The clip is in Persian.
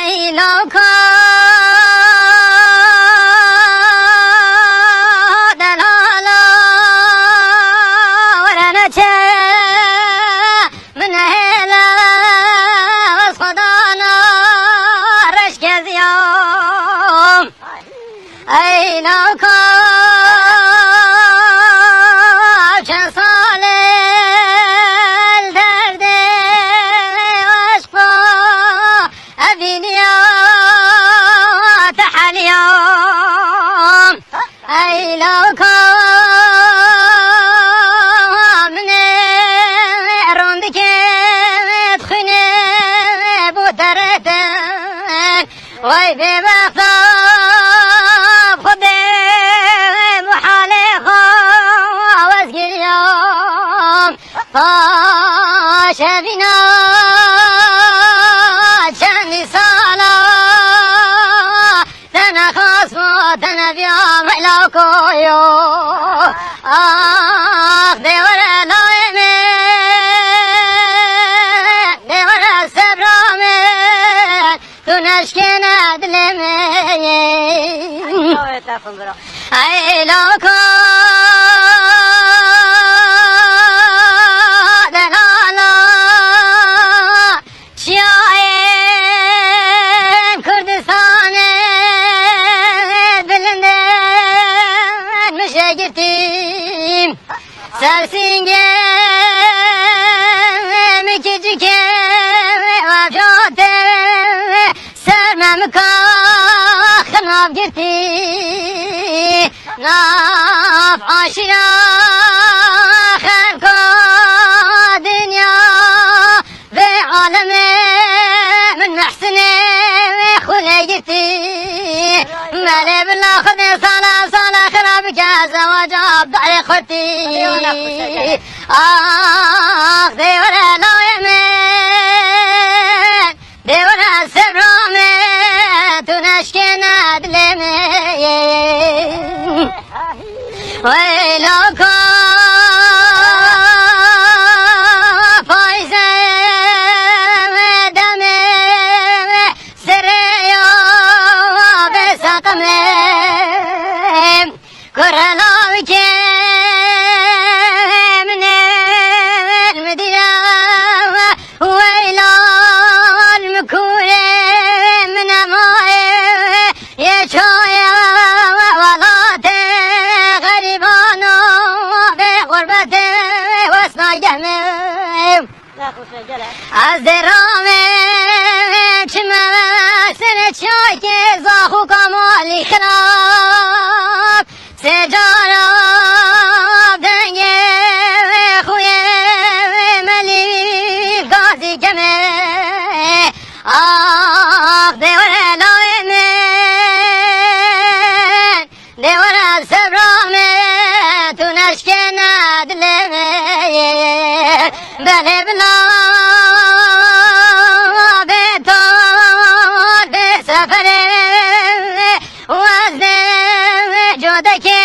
ای لوکا دلالا ورنچه من هلا از خدانا رشک زیام ای لوکا چند ساله درد عشق ابینیا تحلیام ای لوکا من روند که تخینه بودردن وای به وقتا شبینا چند سالا تنها خاص و تنها بیام لوکویو آخ دیور لایمه دیور سبرامه تو نشکن دلمه ای لوکو سرسینگه مکیجیکه وفجاته سرممکا خناب گرتی ناف عاشیا خلقا دنیا و عالم من محسنه خونه گرتی مالی بالله خدي صلاة خرابك زواجاب دعي خدي آخ ديورا لو يمين ديورا سبرامي تنشكنا دلمي ويلوكو فايزة دمي سريو بسقمي كرلاوك من المدينة ويلا المكورة من ماي يشايا ولاتي غريبانو بغربتي واسنا جهمي از درامي كما سنة شاكي زاخو كمالي خلاف سجارة دنگه خوی ملی گازی کمه آخ دیور لایمه دیور سبرامه تو نشکن دلمه بله بلا به سفره وزده جوده که